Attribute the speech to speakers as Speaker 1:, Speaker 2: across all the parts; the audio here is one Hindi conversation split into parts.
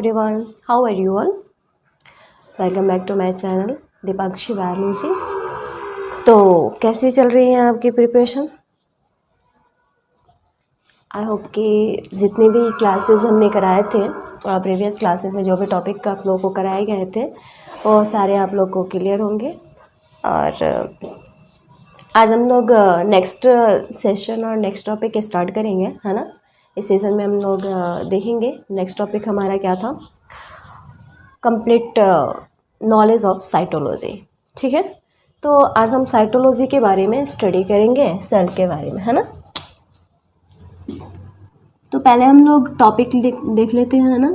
Speaker 1: everyone, how are you all? Welcome back to my channel Deepakshi biology. तो कैसी चल रही है आपकी प्रिपरेशन? आई होप कि जितनी भी क्लासेस हमने कराए थे प्रीवियस क्लासेस में जो भी टॉपिक आप लोगों को कराए गए थे वो सारे आप लोग को क्लियर होंगे। और आज हम लोग नेक्स्ट सेशन और नेक्स्ट टॉपिक स्टार्ट करेंगे, है ना। इस सेशन में हम लोग देखेंगे नेक्स्ट टॉपिक हमारा क्या था, कंप्लीट नॉलेज ऑफ साइटोलॉजी। ठीक है, तो आज हम साइटोलॉजी के बारे में स्टडी करेंगे, सेल के बारे में, है ना। तो पहले हम लोग टॉपिक देख लेते हैं, है ना।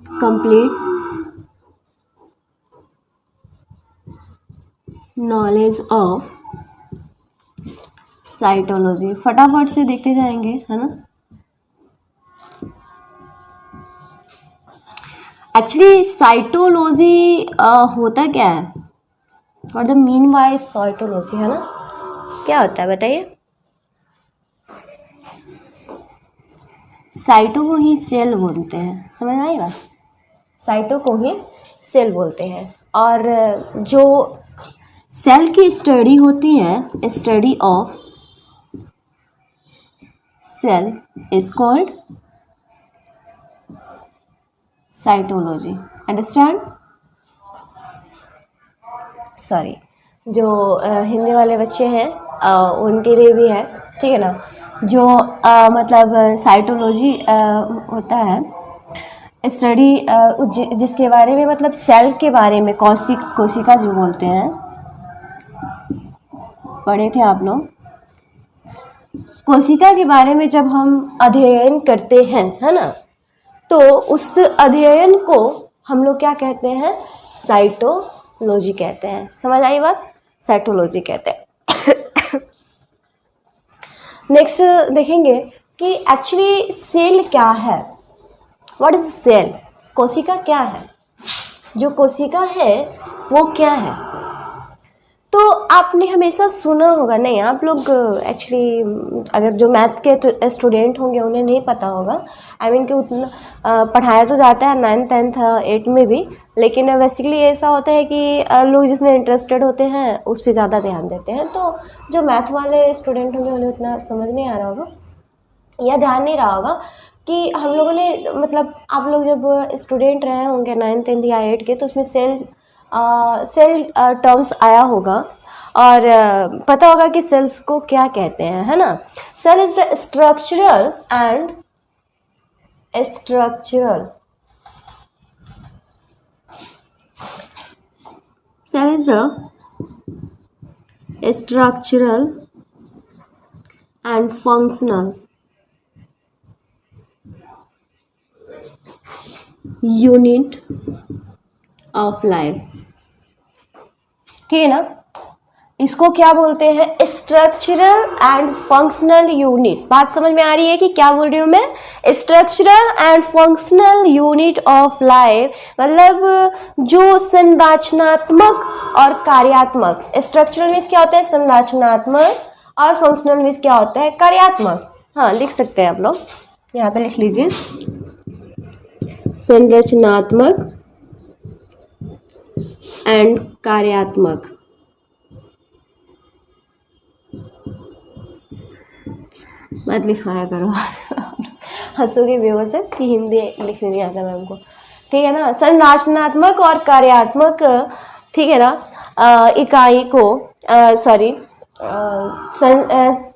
Speaker 1: कंप्लीट नॉलेज ऑफ साइटोलॉजी, फटाफट से देखते जाएंगे, है ना। एक्चुअली साइटोलॉजी होता क्या है, what the mean by cytology, है ना। क्या होता है बताइए। साइटो को ही सेल बोलते हैं, समझ में आई बात। साइटो को ही सेल बोलते हैं और जो सेल की स्टडी होती है, study of cell is called cytology. Understand? Sorry, जो हिंदी वाले बच्चे हैं उनके लिए भी है, ठीक है ना। जो मतलब साइटोलॉजी होता है स्टडी जिसके बारे में, मतलब सेल के बारे में, कोशिका जो बोलते हैं, पढ़े थे आप लोग। कोशिका के बारे में जब हम अध्ययन करते हैं, है ना, तो उस अध्ययन को हम लोग क्या कहते हैं, साइटोलॉजी कहते हैं। समझ आई बात, साइटोलॉजी कहते हैं। नेक्स्ट देखेंगे कि एक्चुअली सेल क्या है, व्हाट इज सेल। कोशिका क्या है, जो कोशिका है वो क्या है। तो आपने हमेशा सुना होगा, नहीं आप लोग एक्चुअली अगर जो मैथ के स्टूडेंट होंगे उन्हें नहीं पता होगा। आई मीन कि उतना पढ़ाया तो जाता है 9th 10th 8 में भी, लेकिन बेसिकली ऐसा होता है कि लोग जिसमें इंटरेस्टेड होते हैं उस पर ज़्यादा ध्यान देते हैं। तो जो मैथ वाले स्टूडेंट होंगे उन्हें उतना समझ नहीं आ रहा होगा या ध्यान नहीं रहा होगा कि हम लोगों ने, मतलब आप लोग जब स्टूडेंट रहे होंगे 9th 10th या 8 के, तो उसमें सेल टर्म्स आया होगा और पता होगा कि सेल्स को क्या कहते हैं, है ना। Cell is the structural cell is the structural and functional unit of life, ठीक है ना। इसको क्या बोलते हैं, स्ट्रक्चरल एंड फंक्शनल यूनिट। बात समझ में आ रही है कि क्या बोल रही हूँ मैं, structural and functional unit of life, मतलब जो संरचनात्मक और कार्यात्मक। स्ट्रक्चरल मीन्स क्या होता है, संरचनात्मक, और फंक्शनल मीन्स क्या होता है, कार्यात्मक। हाँ लिख सकते हैं आप लोग, यहाँ पे लिख लीजिए, संरचनात्मक एंड कार्यात्मक। मत लिखवाया करो हंसोगे बेवस है कि हिंदी लिखने नहीं आता मैम को, ठीक है ना। संरचनात्मक और कार्यात्मक, ठीक है ना, इकाई को sorry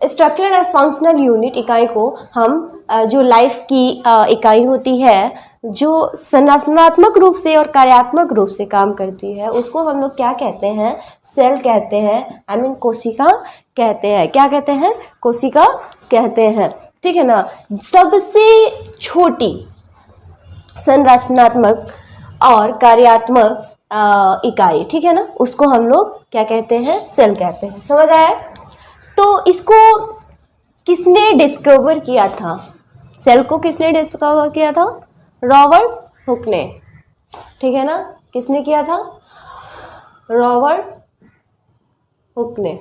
Speaker 1: structural and functional unit इकाई को हम जो लाइफ की इकाई होती है, जो संरचनात्मक रूप से और कार्यात्मक रूप से काम करती है, उसको हम लोग क्या कहते हैं, सेल कहते हैं। आई मीन कोशिका कहते हैं। क्या कहते हैं, कोशिका कहते हैं, ठीक है ना। सबसे छोटी संरचनात्मक और कार्यात्मक इकाई, ठीक है ना, उसको हम लोग क्या कहते हैं, सेल कहते हैं। समझ आया। तो इसको किसने डिस्कवर किया था, सेल को किसने डिस्कवर किया था, रॉबर्ट हुक ने, ठीक है ना। किसने किया था, रॉबर्ट हुक ने,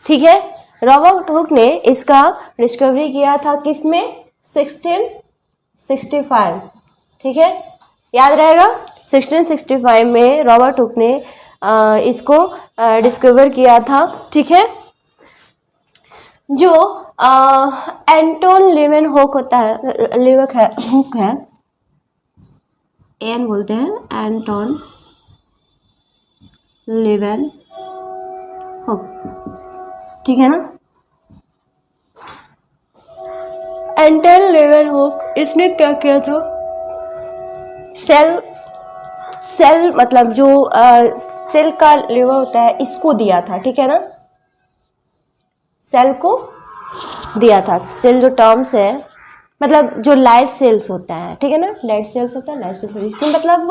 Speaker 1: ठीक है। रॉबर्ट हुक ने इसका डिस्कवरी किया था किसमें, 1665, ठीक है, याद रहेगा। 1665 में रॉबर्ट हुक ने इसको डिस्कवर किया था, ठीक है। जो एंटोन लीवेनहॉक होता है, हुक है, एन बोलते हैं, एंटोन लीवेनहॉक, ठीक है ना। एंटोन लीवेनहॉक, इसने क्या किया था, सेल मतलब जो सेल का लिवर होता है इसको दिया था, ठीक है ना, सेल को दिया था। सेल जो टर्म्स है मतलब जो लाइव सेल्स होता है, ठीक है ना, डेड सेल्स होता है, लाइव सेल्स, इसमें मतलब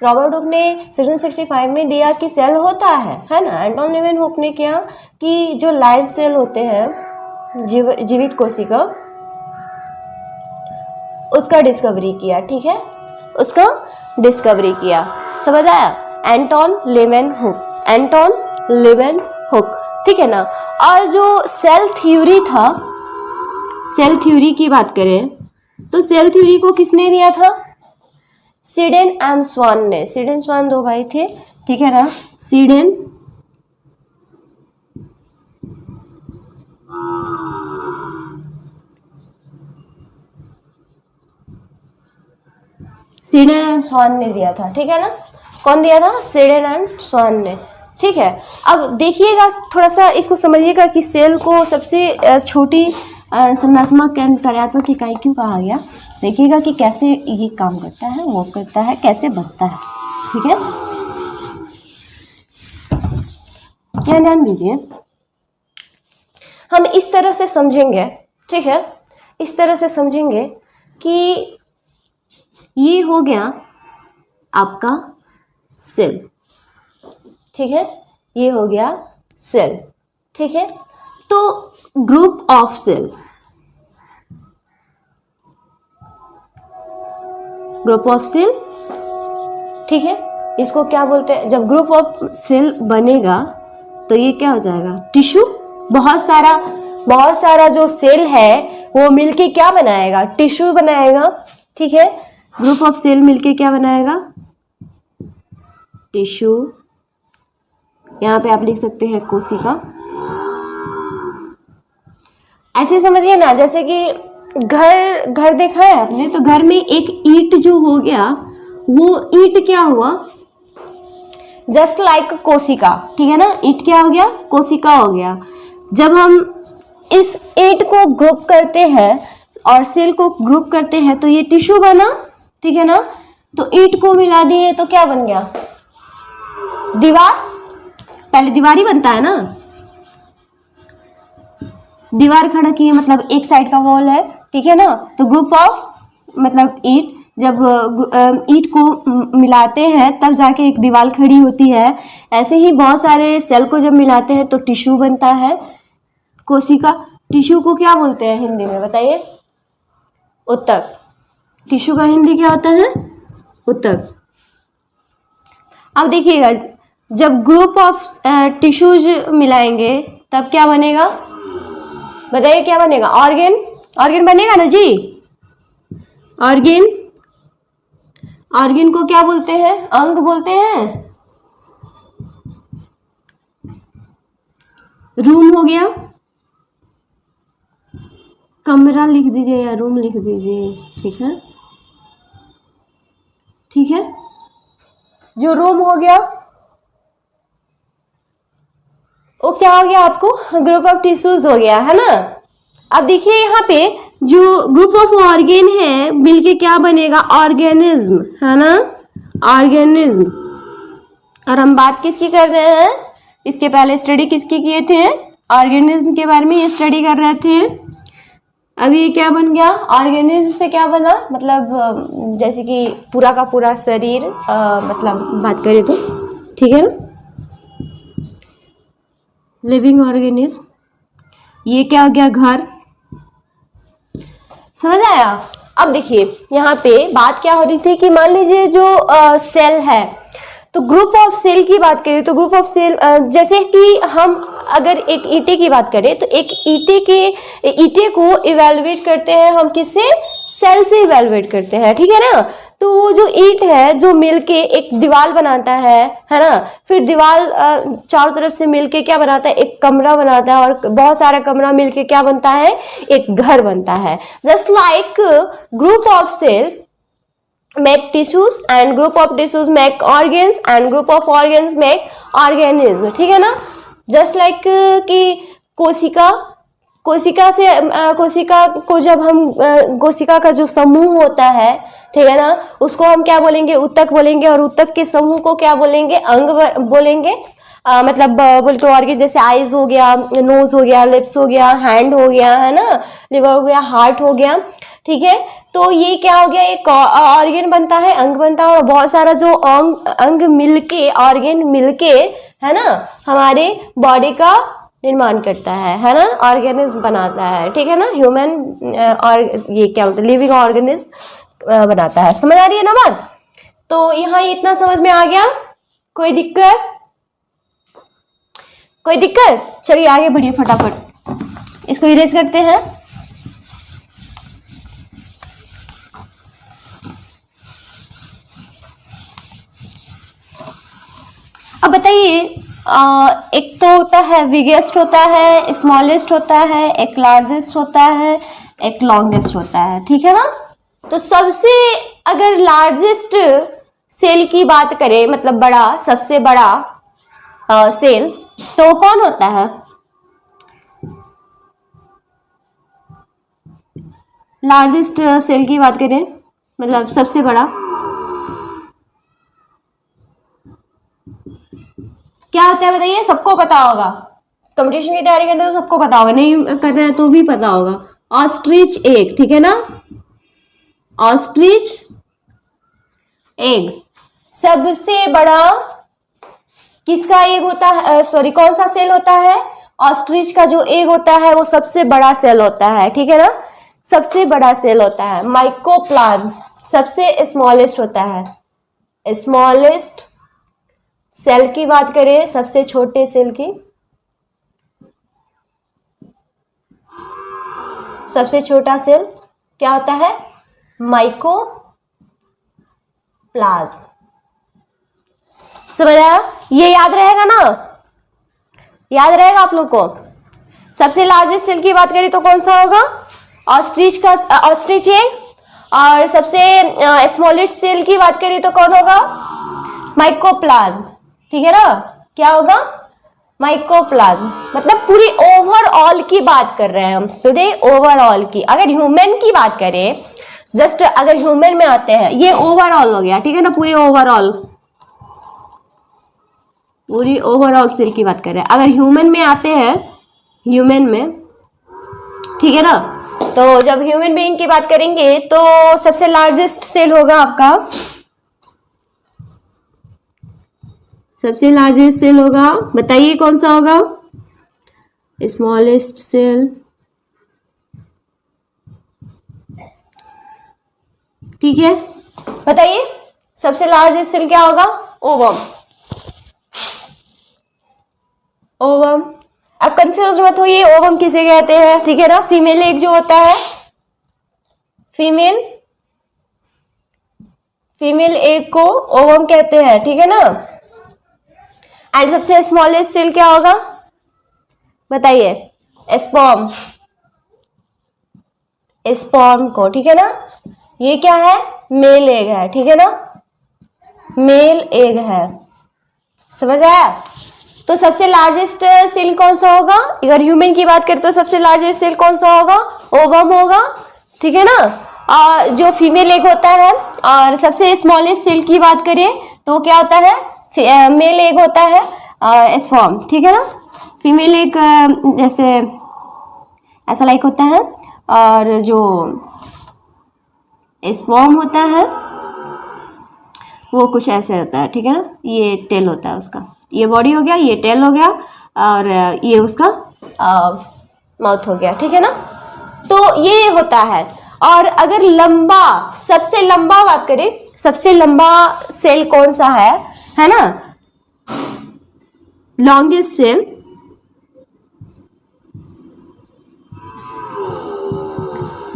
Speaker 1: रॉबर्ट हुक ने 1665 में दिया कि सेल होता है ना। एंटोन लीवेनहॉक ने किया कि जो लाइव सेल होते हैं, जीवित कोशिका, उसका डिस्कवरी किया, ठीक है, उसका डिस्कवरी किया, समझ आया। एंटोन लीवेनहॉक, ठीक है ना। और जो सेल थ्योरी था, सेल थ्योरी की बात करें तो सेल थ्योरी को किसने दिया था, सीडेन एंड स्वान ने। सीडेन स्वान दो भाई थे, ठीक है ना। सीडेन एंड स्वान ने दिया था, ठीक है ना। कौन दिया था, सीडेन एंड स्वान ने, ठीक है। अब देखिएगा, थोड़ा सा इसको समझिएगा कि सेल को सबसे छोटी संरचनात्मक कार्यात्मक इकाई क्यों कहा गया। देखिएगा कि कैसे ये काम करता है, वो करता है, कैसे बनता है, ठीक है। क्या ध्यान दीजिए, हम इस तरह से समझेंगे, ठीक है, इस तरह से समझेंगे कि ये हो गया आपका सेल, ठीक है, ये हो गया सेल, ठीक है। तो group of cell, group of cell, ठीक है, इसको क्या बोलते हैं, जब ग्रुप ऑफ सेल बनेगा तो ये क्या हो जाएगा, टिश्यू। बहुत सारा जो सेल है वो मिलके क्या बनाएगा, टिश्यू बनाएगा, ठीक है। ग्रुप ऑफ सेल मिलके क्या बनाएगा, टिश्यू। यहाँ पे आप लिख सकते हैं कोशिका। ऐसे समझिए ना, जैसे कि घर देखा है आपने, तो घर में एक ईंट जो हो गया, वो ईंट क्या हुआ, जस्ट लाइक कोशिका, ठीक है ना। ईंट क्या हो गया, कोशिका हो गया। जब हम इस ईंट को ग्रुप करते हैं और सेल को ग्रुप करते हैं तो ये टिश्यू बना, ठीक है ना। तो ईंट को मिला दिए तो क्या बन गया, दीवार। पहले दीवार ही बनता है ना, दीवार खड़ा किए मतलब एक साइड का वॉल है, ठीक है ना। तो ग्रुप ऑफ मतलब ईंट, जब ईंट को मिलाते हैं तब जाके एक दीवार खड़ी होती है। ऐसे ही बहुत सारे सेल को जब मिलाते हैं तो टिश्यू बनता है, कोशिका। टिश्यू को क्या बोलते हैं हिंदी में, बताइए, ऊतक। टिश्यू का हिंदी क्या होता है, ऊतक। अब देखिएगा, जब ग्रुप ऑफ टिश्यूज मिलाएंगे तब क्या बनेगा, बताइए क्या बनेगा, ऑर्गेन बनेगा ना जी। ऑर्गेन को क्या बोलते हैं, अंग बोलते हैं। रूम हो गया, कमरा लिख दीजिए या रूम लिख दीजिए, ठीक है, ठीक है। जो रूम हो गया वो क्या हो गया आपको, ग्रुप ऑफ टिश्यूज हो गया, है ना। अब देखिए यहाँ पे जो ग्रुप ऑफ ऑर्गेन है मिलके क्या बनेगा, ऑर्गेनिज्म, है ना, ऑर्गेनिज्म। और हम बात किसकी कर रहे हैं, इसके पहले स्टडी किसकी किए थे, ऑर्गेनिज्म के बारे में ये स्टडी कर रहे थे। अब ये क्या बन गया, ऑर्गेनिज्म से क्या बना, मतलब जैसे कि पूरा का पूरा शरीर, मतलब बात करें तो, ठीक है ना, लिविंग ऑर्गेनिज्म। ये क्या हो गया, घर। समझ आया। अब देखिए यहाँ पे बात क्या हो रही थी कि मान लीजिए जो सेल है, तो ग्रुप ऑफ सेल की बात करें तो ग्रुप ऑफ सेल, जैसे कि हम अगर एक ईंटे की बात करें तो एक ईंटे को इवेलुएट करते हैं हम किससे, सेल से इवेलुएट करते हैं, ठीक है ना। तो वो जो ईंट है जो मिलके एक दीवार बनाता है ना, फिर दीवार चारों तरफ से मिलके क्या बनाता है, एक कमरा बनाता है, और बहुत सारा कमरा मिलके क्या बनता है, एक घर बनता है। Just like group of cell make tissues and group of tissues make organs and group of organs make organism, ठीक है ना। just like कि कोशिका को जब हम कोशिका का जो समूह होता है, ठीक है ना, उसको हम क्या बोलेंगे, ऊतक बोलेंगे, और ऊतक के समूह को क्या बोलेंगे, अंग बोलेंगे। मतलब बोल तो ऑर्गन जैसे आईज हो गया, नोज हो गया, लिप्स हो गया, हैंड हो गया, है ना, लिवर हो गया, हार्ट हो गया, ठीक है। तो ये क्या हो गया, एक ऑर्गन बनता है, अंग बनता है, और बहुत सारा जो अंग मिलके, ऑर्गन मिलके, है ना, हमारे बॉडी का निर्माण करता है ना, ऑर्गेनिज्म बनाता है, ठीक है ना। ह्यूमन और ये क्या बोलते हैं, लिविंग ऑर्गेनिज्म बनाता है। समझ आ रही है ना बात। तो यहाँ इतना समझ में आ गया, कोई दिक्कत, कोई दिक्कत। चलिए आगे बढ़िए फटाफट, इसको इरेज करते हैं। अब बताइए, एक तो होता है बिगेस्ट होता है, स्मॉलेस्ट होता है, एक लार्जेस्ट होता है, एक लॉन्गेस्ट होता है, ठीक है ना। तो सबसे अगर लार्जेस्ट सेल की बात करें, मतलब बड़ा, सबसे बड़ा सेल, तो कौन होता है, लार्जेस्ट सेल की बात करें, मतलब सबसे बड़ा क्या होता है बताइए, सबको पता होगा, कंपटीशन की तैयारी करते हो तो सबको पता होगा, नहीं कर रहे तो भी पता होगा। ऑस्ट्रिच एग, ठीक है ना, ऑस्ट्रिच एग सबसे बड़ा किसका एग होता है, सॉरी कौन सा सेल होता है, ऑस्ट्रिच का जो एग होता है वो सबसे बड़ा सेल होता है, ठीक है ना, सबसे बड़ा सेल होता है। माइकोप्लाज्म सबसे स्मॉलेस्ट होता है, स्मॉलेस्ट सेल की बात करें, सबसे छोटे सेल की, सबसे छोटा सेल क्या होता है, माइकोप्लाज्म। समझ आया, ये याद रहेगा ना, याद रहेगा आप लोग को। सबसे लार्जेस्ट सेल की बात करें तो कौन सा होगा, ऑस्ट्रिच का, ऑस्ट्रिच एग। और सबसे स्मॉलेस्ट सेल की बात करें तो कौन होगा, माइकोप्लाज्म, ठीक है ना, क्या होगा, माइकोप्लाज्म। मतलब पूरी ओवरऑल की बात कर रहे हैं हम टुडे, ओवरऑल की। अगर ह्यूमन की बात करें, जस्ट अगर ह्यूमन में आते हैं, ये ओवरऑल हो गया, ठीक है ना, पूरी ओवरऑल, पूरी ओवरऑल सेल की बात कर रहे हैं। अगर ह्यूमन में आते हैं, ह्यूमन में, ठीक है ना, तो जब ह्यूमन बीइंग की बात करेंगे तो सबसे लार्जेस्ट सेल होगा आपका, सबसे लार्जेस्ट सेल होगा, बताइए कौन सा होगा, स्मॉलेस्ट सेल, ठीक है, बताइए सबसे लार्जेस्ट सेल क्या होगा, ओवम, ओवम। अब कंफ्यूज मत होइए, ओवम किसे कहते हैं, ठीक है ना, फीमेल एग जो होता है, फीमेल एग को ओवम कहते हैं, ठीक है ना। एंड सबसे स्मॉलेस्ट सेल क्या होगा बताइए, स्पर्म, स्पर्म को, ठीक है ना, ये क्या है, मेल एग है, ठीक है ना, मेल एग है। समझ आया। तो सबसे लार्जेस्ट सेल कौन सा होगा, अगर ह्यूमन की बात करें तो सबसे लार्जेस्ट सेल कौन सा होगा, ओवम होगा, ठीक है ना, और जो फीमेल एग होता है। और सबसे स्मॉलेस्ट सेल की बात करें तो क्या होता है, मेल एग होता है, स्पर्म, ठीक है ना। फीमेल एग जैसे ऐसा लाइक होता है, और जो स्पर्म होता है वो कुछ ऐसे होता है, ठीक है ना, ये टेल होता है उसका, ये बॉडी हो गया, ये टेल हो गया, और ये उसका माउथ हो गया, ठीक है ना। तो ये होता है। और अगर लंबा, सबसे लंबा बात करें, सबसे लंबा सेल कौन सा है ना, लॉन्गेस्ट सेल,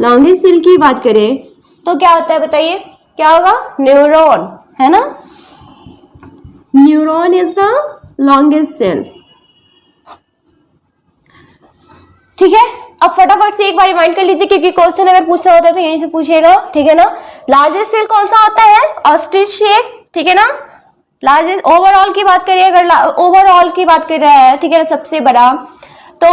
Speaker 1: लॉन्गेस्ट सेल की बात करें तो क्या होता है बताइए, क्या होगा, न्यूरॉन, है ना। Neuron is the longest cell. ठीक है, अब फटाफट से एक बार रिमाइंड कर लीजिए, क्योंकि क्वेश्चन अगर पूछना होता है तो यहीं से पूछेगा, ठीक है ना। लार्जेस्ट सेल कौन सा होता है, ऑस्ट्रिच शेप, ठीक है ना। लार्जेस्ट ओवरऑल की बात करिए, अगर ओवरऑल की बात कर रहा है, ठीक है ना, सबसे बड़ा, तो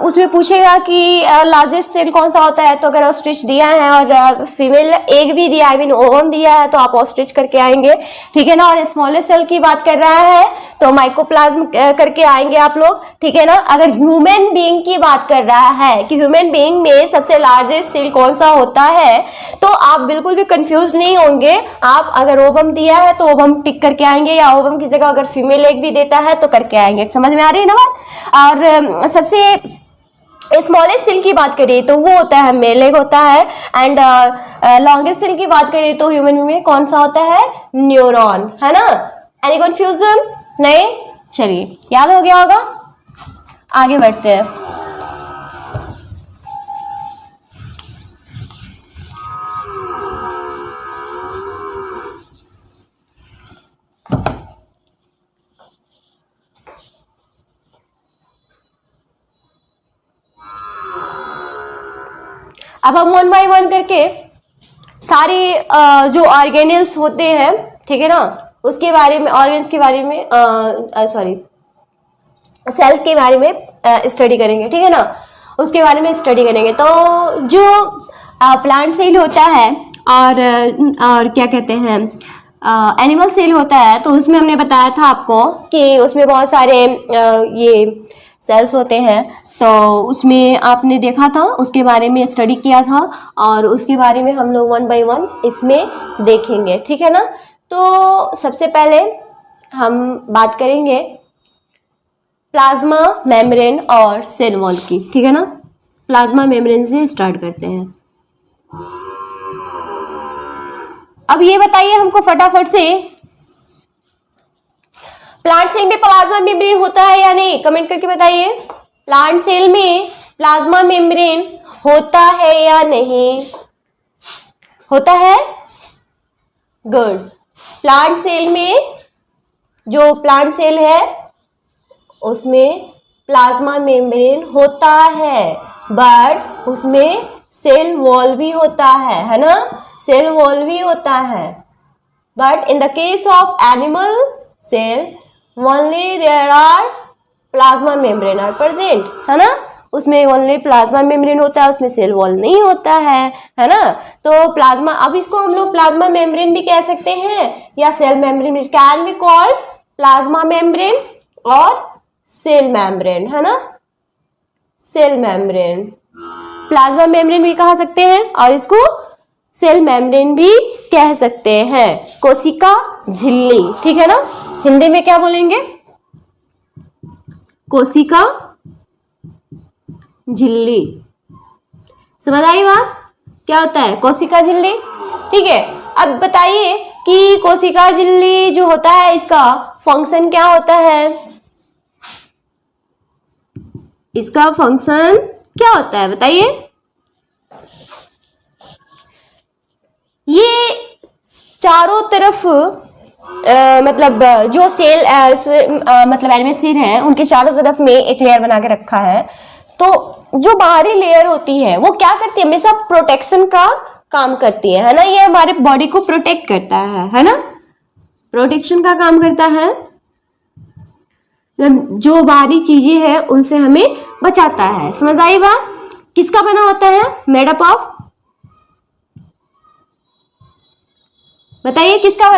Speaker 1: उसमें पूछेगा कि लार्जेस्ट सेल कौन सा होता है, तो अगर ऑस्ट्रिच दिया है और फीमेल एग भी दिया, आई मीन ओवम दिया है, तो आप ऑस्ट्रिच करके आएंगे, ठीक है ना। और स्मॉलेस्ट सेल की बात कर रहा है तो माइकोप्लाज्म करके आएंगे आप लोग, ठीक है ना। अगर ह्यूमन बीइंग की बात कर रहा है कि ह्यूमन बीइंग में सबसे लार्जेस्ट सेल कौन सा होता है, तो आप बिल्कुल भी कंफ्यूज नहीं होंगे। आप अगर ओवम दिया है तो ओवम टिक करके आएंगे, या ओवम की जगह अगर फीमेल एग भी देता है तो करके आएंगे। समझ में आ रही है ना बात। और सबसे स्मॉलेस्ट सेल की बात करिए तो वो होता है मेल एग होता है, एंड लॉन्गेस्ट सेल की बात करिए तो ह्यूमन में कौन सा होता है, न्यूरॉन, है ना। एनी कंफ्यूजन नहीं, चलिए याद हो गया होगा, आगे बढ़ते हैं। अब हम वन बाय वन करके सारे जो ऑर्गेनल्स होते हैं, ठीक है ना, उसके बारे में, ऑर्गन्स के बारे में, सॉरी सेल्स के बारे में स्टडी करेंगे, ठीक है ना, उसके बारे में स्टडी करेंगे। तो जो प्लांट सेल होता है और क्या कहते हैं एनिमल सेल होता है, तो उसमें हमने बताया था आपको कि उसमें बहुत सारे ये सेल्स होते हैं, तो उसमें आपने देखा था, उसके बारे में स्टडी किया था, और उसके बारे में हम लोग वन बाय वन इसमें देखेंगे, ठीक है ना। तो सबसे पहले हम बात करेंगे प्लाज्मा मेम्ब्रेन और सेल वॉल की, ठीक है ना। प्लाज्मा मेम्ब्रेन से स्टार्ट करते हैं। अब ये बताइए हमको फटाफट से, प्लांट सेल में प्लाज्मा मेम्ब्रेन होता है या नहीं, कमेंट करके बताइए। प्लांट सेल में प्लाज्मा मेम्ब्रेन होता है या नहीं, होता है, गुड। प्लांट सेल में, जो प्लांट सेल है उसमें प्लाज्मा मेम्ब्रेन होता है, बट उसमें सेल वॉल भी होता है ना, सेल वॉल भी होता है। But in the case of animal cell only there are plasma membrane are present, है ना, उसमें ओनली प्लाज्मा मेम्ब्रेन होता है, उसमें सेल वॉल नहीं होता है ना। तो प्लाज्मा, अब इसको हम लोग प्लाज्मा मेम्ब्रेन भी कह सकते हैं या cell membrane, can be called plasma membrane और सेल मेम्ब्रेन, है ना, सेल मेम्ब्रेन, प्लाज्मा मेम्ब्रेन भी कह सकते हैं और इसको सेल मेम्ब्रेन भी कह सकते हैं। कोशिका झिल्ली, ठीक है ना, हिंदी में क्या बोलेंगे, कोशिका झिल्ली। समझ आई बात, क्या होता है कोशिका झिल्ली, ठीक है। अब बताइए कि कोशिका झिल्ली जो होता है इसका फंक्शन क्या होता है, इसका फंक्शन क्या होता है बताइए। ये चारों तरफ मतलब जो सेल मतलब एनिमल सेल है उनके चारों तरफ में एक लेयर बना के रखा है। तो जो बाहरी लेयर होती है वो क्या करती है, हमेशा प्रोटेक्शन का काम करती है ना, ये हमारे बॉडी को प्रोटेक्ट करता है ना, प्रोटेक्शन का काम करता है, जो बाहरी चीजें हैं उनसे हमें बचाता है। समझ आई बात, किसका बना होता है, मेड अप ऑफ, बताइए किसका